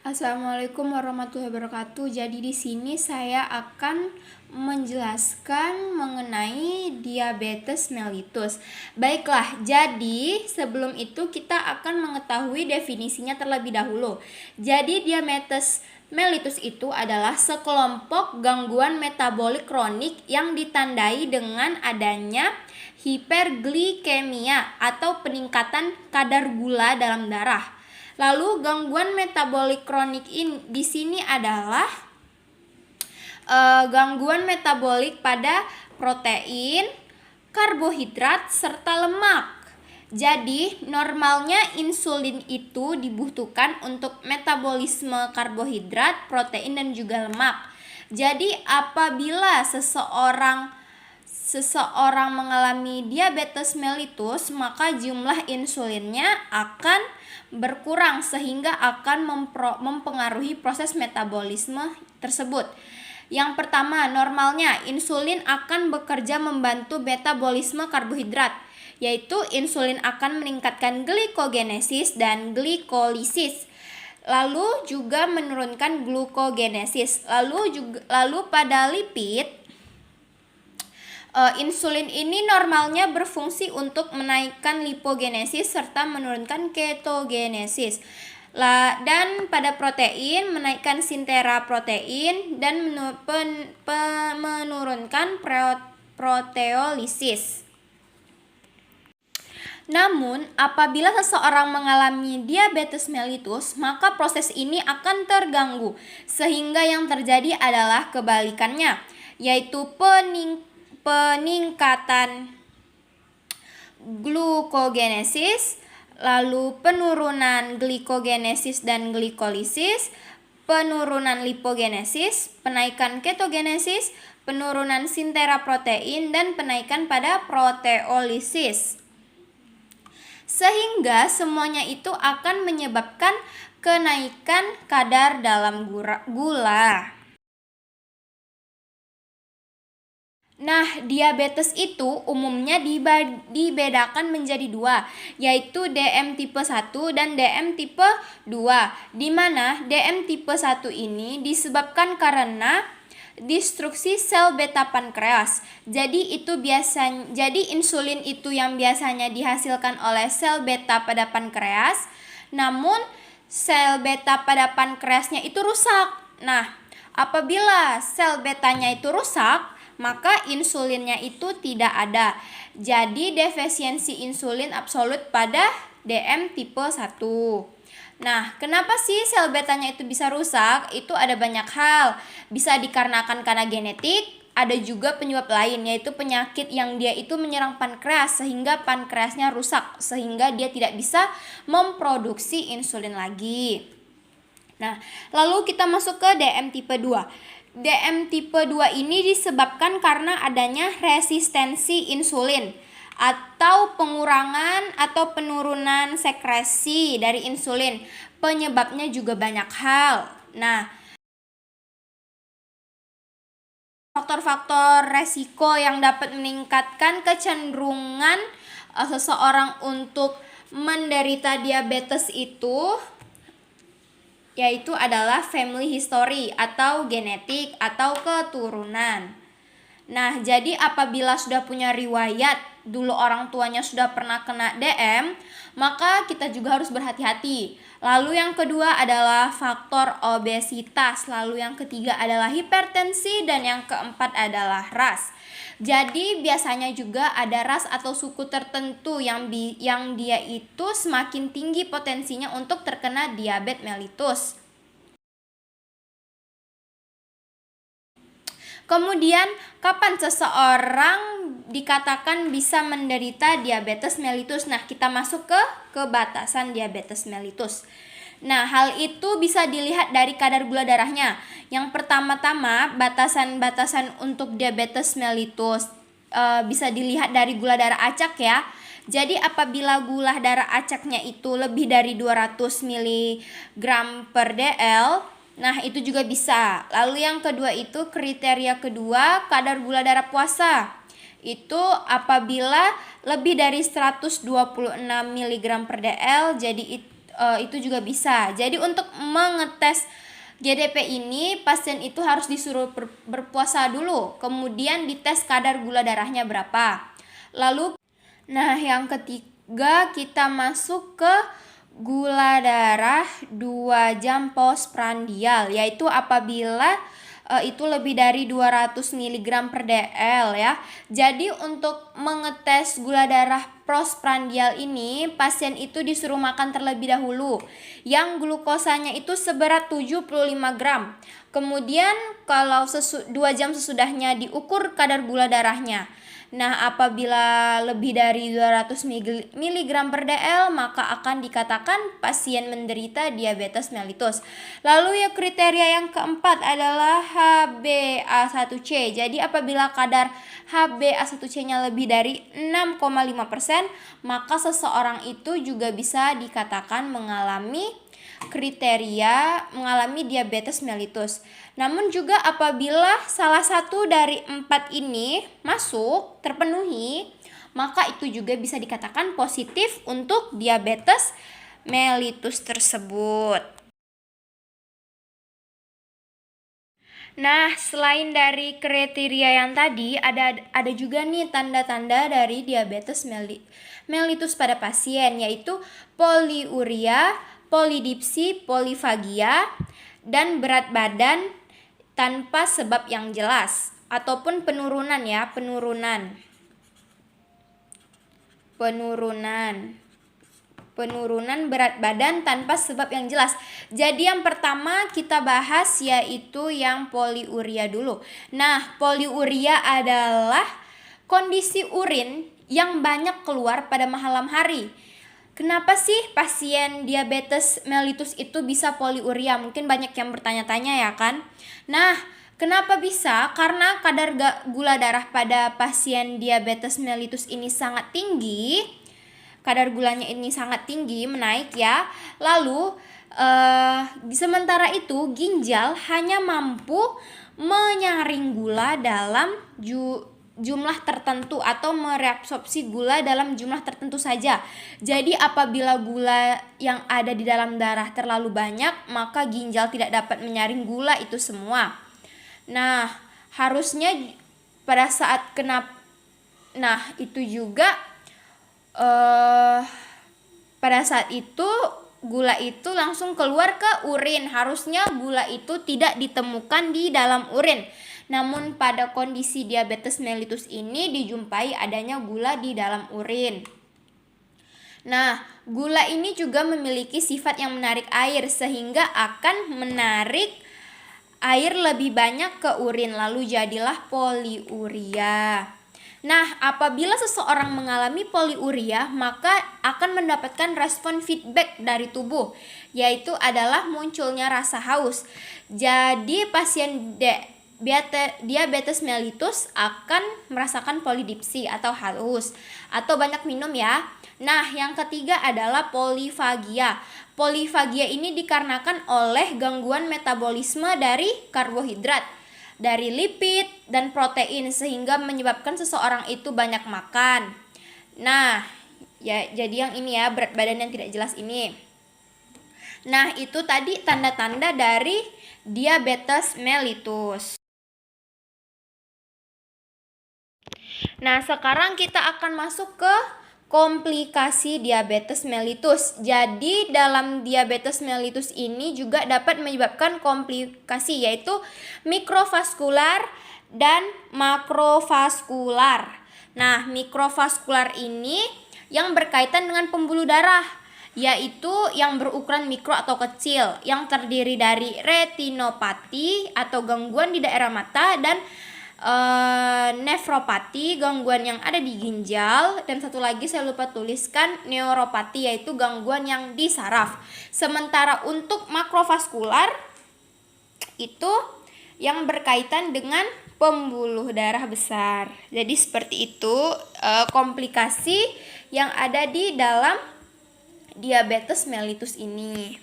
Assalamualaikum warahmatullahi wabarakatuh. Jadi di sini saya akan menjelaskan mengenai diabetes mellitus. Baiklah, jadi sebelum itu kita akan mengetahui definisinya terlebih dahulu. Jadi diabetes mellitus itu adalah sekelompok gangguan metabolik kronik yang ditandai dengan adanya hiperglikemia atau peningkatan kadar gula dalam darah. Lalu gangguan metabolik kronik di sini adalah gangguan metabolik pada protein, karbohidrat, serta lemak. Jadi normalnya insulin itu dibutuhkan untuk metabolisme karbohidrat, protein, dan juga lemak. Jadi apabila seseorang mengalami diabetes mellitus, maka jumlah insulinnya akan berkurang sehingga akan mempengaruhi proses metabolisme tersebut. Yang pertama, normalnya insulin akan bekerja membantu metabolisme karbohidrat, yaitu insulin akan meningkatkan glikogenesis dan glikolisis. Lalu juga menurunkan glukogenesis. Lalu pada lipid, insulin ini normalnya berfungsi untuk menaikkan lipogenesis serta menurunkan ketogenesis. Dan pada protein menaikkan sintera protein dan menurunkan proteolisis. Namun, apabila seseorang mengalami diabetes mellitus, maka proses ini akan terganggu, sehingga yang terjadi adalah kebalikannya, yaitu peningkatan glukogenesis, lalu penurunan glikogenesis dan glikolisis, penurunan lipogenesis, penaikan ketogenesis, penurunan sintera protein, dan penaikan pada proteolisis. Sehingga semuanya itu akan menyebabkan kenaikan kadar dalam gula. Nah, diabetes itu umumnya dibedakan menjadi dua, yaitu DM tipe 1 dan DM tipe 2, di mana DM tipe 1 ini disebabkan karena destruksi sel beta pankreas. Jadi insulin itu yang biasanya dihasilkan oleh sel beta pada pankreas, namun sel beta pada pankreasnya itu rusak. Nah, apabila sel betanya itu rusak, maka insulinnya itu tidak ada. Jadi defisiensi insulin absolut pada DM tipe 1. Nah, kenapa sih sel betanya itu bisa rusak? Itu ada banyak hal. Bisa dikarenakan karena genetik, ada juga penyebab lain, yaitu penyakit yang dia itu menyerang pankreas sehingga pankreasnya rusak, sehingga dia tidak bisa memproduksi insulin lagi. Nah, lalu kita masuk ke DM tipe 2. DM tipe 2 ini disebabkan karena adanya resistensi insulin atau pengurangan atau penurunan sekresi dari insulin. Penyebabnya juga banyak hal. Nah, faktor-faktor resiko yang dapat meningkatkan kecenderungan seseorang untuk menderita diabetes itu yaitu adalah family history atau genetik atau keturunan. Nah, jadi apabila sudah punya riwayat dulu orang tuanya sudah pernah kena DM, maka kita juga harus berhati-hati. Lalu yang kedua adalah faktor obesitas, lalu yang ketiga adalah hipertensi, dan yang keempat adalah ras. Jadi biasanya juga ada ras atau suku tertentu yang dia itu semakin tinggi potensinya untuk terkena diabetes mellitus. Kemudian, kapan seseorang dikatakan bisa menderita diabetes mellitus? Nah, kita masuk ke batasan diabetes mellitus. Nah, hal itu bisa dilihat dari kadar gula darahnya. Yang pertama-tama, batasan-batasan untuk diabetes mellitus bisa dilihat dari gula darah acak ya. Jadi apabila gula darah acaknya itu lebih dari 200 mg per dl, nah itu juga bisa. Lalu yang kedua itu kriteria kedua, kadar gula darah puasa. Itu apabila lebih dari 126 mg per dl, jadi itu juga bisa. Jadi untuk mengetes GDP ini, pasien itu harus disuruh berpuasa dulu, kemudian dites kadar gula darahnya berapa. Lalu, nah yang ketiga kita masuk ke gula darah 2 jam postprandial, yaitu apabila itu lebih dari 200 mg per dl ya. Jadi untuk mengetes gula darah postprandial ini, pasien itu disuruh makan terlebih dahulu yang glukosanya itu seberat 75 gram. Kemudian kalau 2 jam sesudahnya diukur kadar gula darahnya. Nah, apabila lebih dari 200 mg per dl, maka akan dikatakan pasien menderita diabetes mellitus. Lalu ya kriteria yang keempat adalah HbA1c. Jadi apabila kadar HbA1c-nya lebih dari 6,5%, maka seseorang itu juga bisa dikatakan mengalami diabetes mellitus. Namun juga apabila salah satu dari 4 ini terpenuhi, maka itu juga bisa dikatakan positif untuk diabetes mellitus tersebut. Nah, selain dari kriteria yang tadi, ada juga nih tanda-tanda dari diabetes mellitus pada pasien, yaitu poliuria, polidipsi, polifagia, dan berat badan tanpa sebab yang jelas, ataupun penurunan berat badan tanpa sebab yang jelas. Jadi yang pertama kita bahas yaitu yang poliuria dulu. Nah, poliuria adalah kondisi urin yang banyak keluar pada malam hari. Kenapa sih pasien diabetes mellitus itu bisa poliuria? Mungkin banyak yang bertanya-tanya ya kan? Nah, kenapa bisa? Karena kadar gula darah pada pasien diabetes mellitus ini sangat tinggi. Kadar gulanya ini sangat tinggi, menaik ya. Lalu, sementara itu ginjal hanya mampu menyaring gula dalam jumlah tertentu atau mereabsorpsi gula dalam jumlah tertentu saja. Jadi apabila gula yang ada di dalam darah terlalu banyak, maka ginjal tidak dapat menyaring gula itu semua. Nah, harusnya pada saat itu juga pada saat itu gula itu langsung keluar ke urin. Harusnya gula itu tidak ditemukan di dalam urin. Namun pada kondisi diabetes mellitus ini dijumpai adanya gula di dalam urin. Nah, gula ini juga memiliki sifat yang menarik air sehingga akan menarik air lebih banyak ke urin, lalu jadilah poliuria. Nah, apabila seseorang mengalami poliuria, maka akan mendapatkan respon feedback dari tubuh, yaitu adalah munculnya rasa haus. Jadi pasien diabetes mellitus akan merasakan polidipsi atau haus atau banyak minum ya. Nah, yang ketiga adalah polifagia. Polifagia ini dikarenakan oleh gangguan metabolisme dari karbohidrat, dari lipid dan protein sehingga menyebabkan seseorang itu banyak makan. Nah, ya jadi yang ini ya, berat badan yang tidak jelas ini. Nah, itu tadi tanda-tanda dari diabetes mellitus. Nah, sekarang kita akan masuk ke komplikasi diabetes mellitus. Jadi dalam diabetes mellitus ini juga dapat menyebabkan komplikasi, yaitu mikrovaskular dan makrovaskular. Nah, mikrovaskular ini yang berkaitan dengan pembuluh darah, yaitu yang berukuran mikro atau kecil, yang terdiri dari retinopati atau gangguan di daerah mata, dan nefropati, gangguan yang ada di ginjal, dan satu lagi saya lupa tuliskan, neuropati, yaitu gangguan yang di saraf. Sementara untuk makrovaskular itu yang berkaitan dengan pembuluh darah besar. Jadi seperti itu komplikasi yang ada di dalam diabetes mellitus ini.